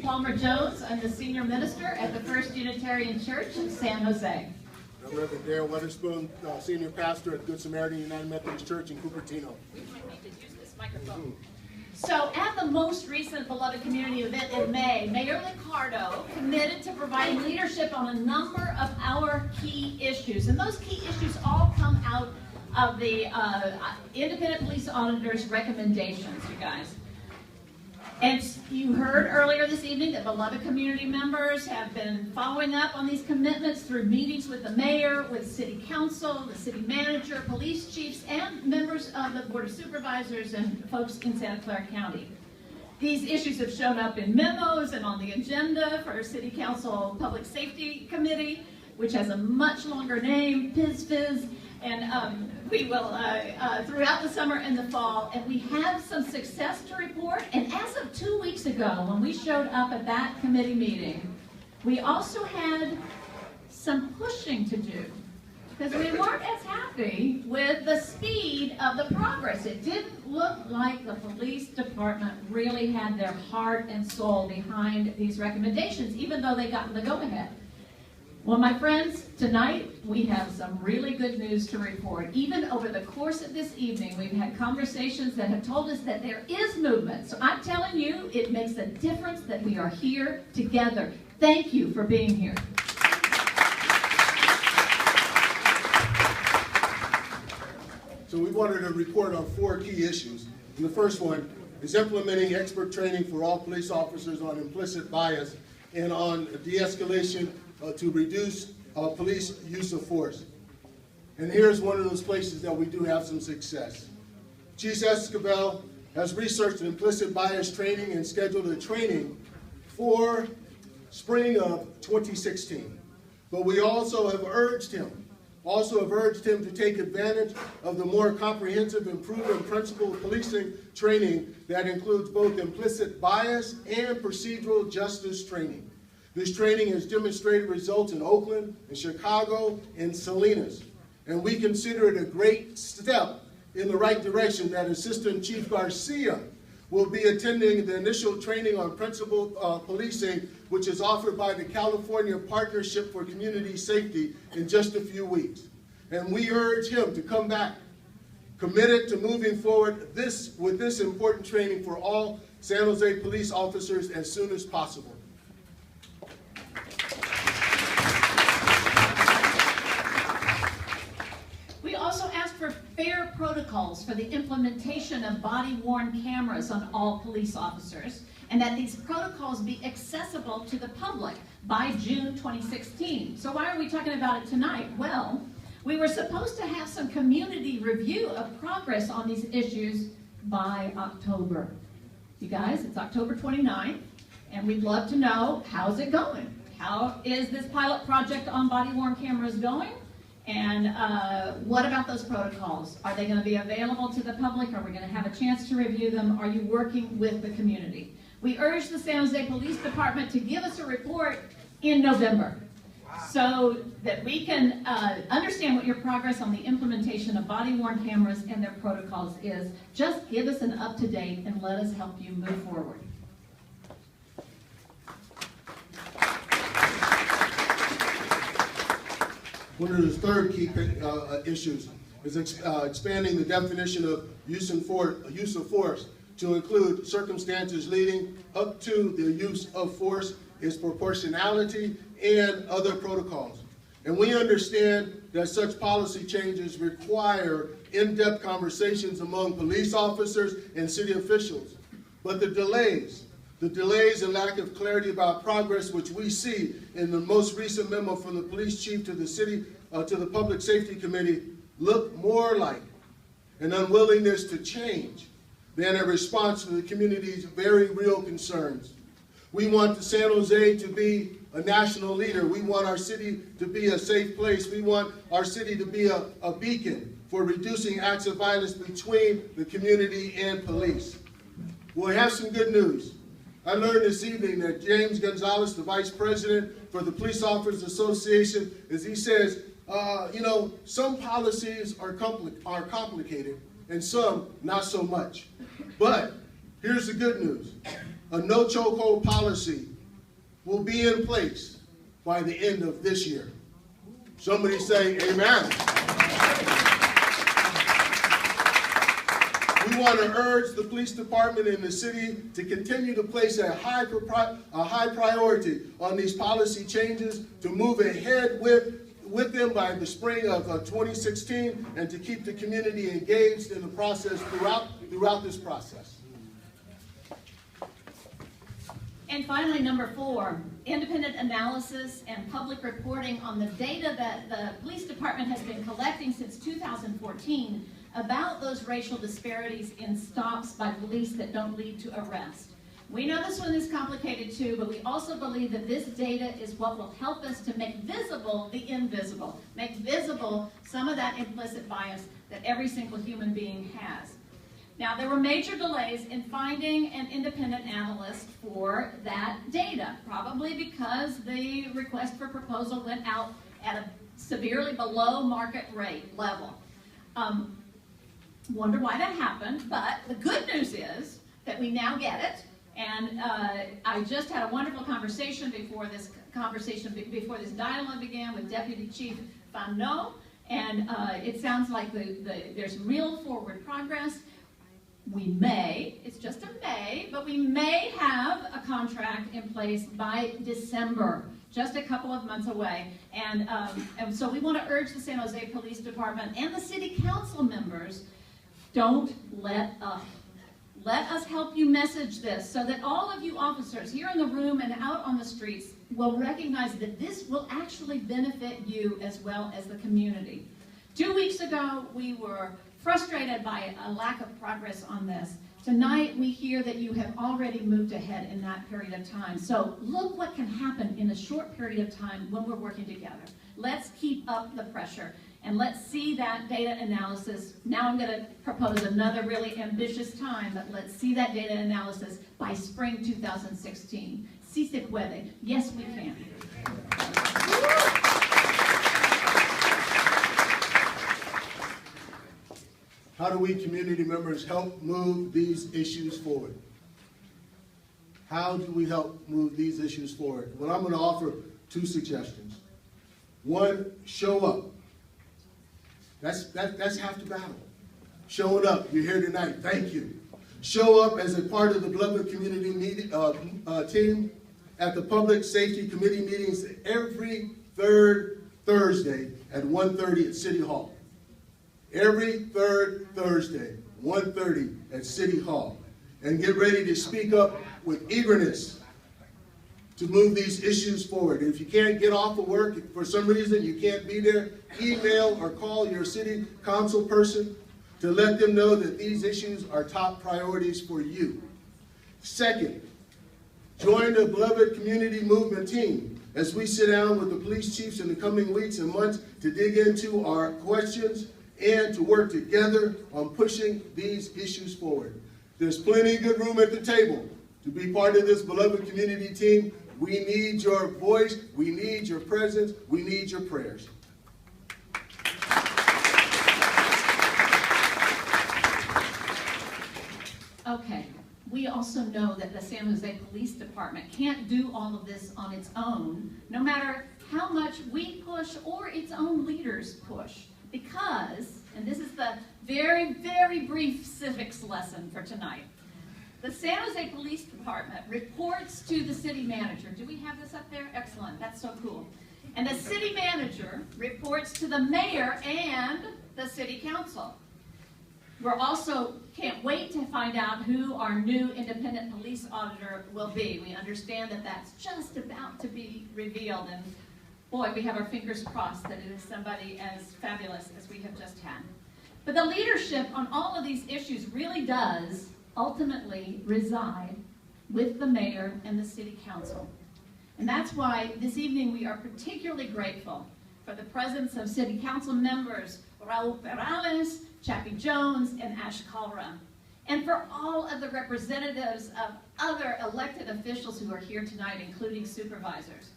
Palmer Jones. I'm the senior minister at the First Unitarian Church in San Jose. I'm Reverend Weatherspoon, senior pastor at Good Samaritan United Methodist Church in Cupertino. We might need to use this microphone. So at the most recent Beloved Community event in May, Mayor Liccardo committed to providing leadership on a number of our key issues. And those key issues all come out of the independent police auditor's recommendations, you guys. And you heard earlier this evening that Beloved community members have been following up on these commitments through meetings with the mayor, with city council, the city manager, police chiefs, and members of the board of supervisors and folks in Santa Clara County. These issues have shown up in memos and on the agenda for our city council public safety committee, which has a much longer name, PISFIS, and we will throughout the summer and the fall, and we have some success to report. And as of 2 weeks ago, when we showed up at that committee meeting, we also had some pushing to do, because we weren't as happy with the speed of the progress. It didn't look like the police department really had their heart and soul behind these recommendations, even though they got the go-ahead. Well, my friends, tonight we have some really good news to report. Even over the course of this evening, we've had conversations that have told us that there is movement. So I'm telling you, it makes a difference that we are here together. Thank you for being here. So we wanted to report on 4 key issues. And the first one is implementing expert training for all police officers on implicit bias and on de-escalation to reduce police use of force. And here's one of those places that we do have some success. Chief Escobar has researched implicit bias training and scheduled a training for spring of 2016. But we also have urged him to take advantage of the more comprehensive and proven principle policing training that includes both implicit bias and procedural justice training. This training has demonstrated results in Oakland, in Chicago, and Salinas. And we consider it a great step in the right direction that Assistant Chief Garcia will be attending the initial training on principal policing, which is offered by the California Partnership for Community Safety in just a few weeks. And we urge him to come back, committed to moving forward with this important training for all San Jose police officers as soon as possible. Fair protocols for the implementation of body-worn cameras on all police officers, and that these protocols be accessible to the public by June 2016. So why are we talking about it tonight? Well, we were supposed to have some community review of progress on these issues by October. You guys, it's October 29th, and we'd love to know, how's it going? How is this pilot project on body-worn cameras going? And what about those protocols? Are they going to be available to the public? Are we going to have a chance to review them? Are you working with the community? We urge the San Jose Police Department to give us a report in November so that we can understand what your progress on the implementation of body-worn cameras and their protocols is. Just give us an up-to-date and let us help you move forward. One of the third key issues is expanding the definition of use of force to include circumstances leading up to the use of force, its proportionality, and other protocols. And we understand that such policy changes require in-depth conversations among police officers and city officials. But the delays and lack of clarity about progress, which we see in the most recent memo from the police chief to the city, to the Public Safety Committee, look more like an unwillingness to change than a response to the community's very real concerns. We want the San Jose to be a national leader. We want our city to be a safe place. We want our city to be a beacon for reducing acts of violence between the community and police. Well, we have some good news. I learned this evening that James Gonzalez, the Vice President for the Police Officers Association, as he says, some policies are complicated and some not so much. But here's the good news. A no chokehold policy will be in place by the end of this year. Somebody say amen. We want to urge the police department in the city to continue to place a high priority on these policy changes, to move ahead with them by the spring of 2016, and to keep the community engaged in the process throughout this process. And finally, number 4, independent analysis and public reporting on the data that the police department has been collecting since 2014 about those racial disparities in stops by police that don't lead to arrest. We know this one is complicated too, but we also believe that this data is what will help us to make visible the invisible, make visible some of that implicit bias that every single human being has. Now, there were major delays in finding an independent analyst for that data, probably because the request for proposal went out at a severely below market rate level. Wonder why that happened, but the good news is that we now get it. And I just had a wonderful conversation before this dialogue began with Deputy Chief Fano, and it sounds like there's real forward progress. We may, it's just a may, but we may have a contract in place by December, just a couple of months away. And so we want to urge the San Jose Police Department and the City Council members, don't let up. Let us help you message this so that all of you officers here in the room and out on the streets will recognize that this will actually benefit you as well as the community. 2 weeks ago, we were frustrated by a lack of progress on this. Tonight, we hear that you have already moved ahead in that period of time. So look what can happen in a short period of time when we're working together. Let's keep up the pressure. And let's see that data analysis. Now I'm going to propose another really ambitious time, but let's see that data analysis by spring 2016. Si se puede. Yes, we can. How do we community members help move these issues forward? How do we help move these issues forward? Well, I'm going to offer 2 suggestions. One, show up. That's half the battle. Showing up. You're here tonight. Thank you. Show up as a part of the Beloved Community team at the Public Safety Committee meetings every 3rd Thursday at 1:30 at City Hall. Every 3rd Thursday, 1:30 at City Hall. And get ready to speak up with eagerness to move these issues forward. And if you can't get off of work, if for some reason you can't be there, email or call your city council person to let them know that these issues are top priorities for you. Second, join the Beloved Community Movement team as we sit down with the police chiefs in the coming weeks and months to dig into our questions and to work together on pushing these issues forward. There's plenty of good room at the table to be part of this Beloved Community team. We need your voice, we need your presence, we need your prayers. Okay, we also know that the San Jose Police Department can't do all of this on its own, no matter how much we push or its own leaders push. Because, and this is the very, very brief civics lesson for tonight, the San Jose Police Department reports to the city manager. Do we have this up there? Excellent, that's so cool. And the city manager reports to the mayor and the city council. We're also can't wait to find out who our new independent police auditor will be. We understand that that's just about to be revealed, and boy, we have our fingers crossed that it is somebody as fabulous as we have just had. But the leadership on all of these issues really does ultimately reside with the mayor and the city council. And that's why this evening we are particularly grateful for the presence of city council members Raul Perales, Chappie Jones, and Ash Kalra, and for all of the representatives of other elected officials who are here tonight, including supervisors.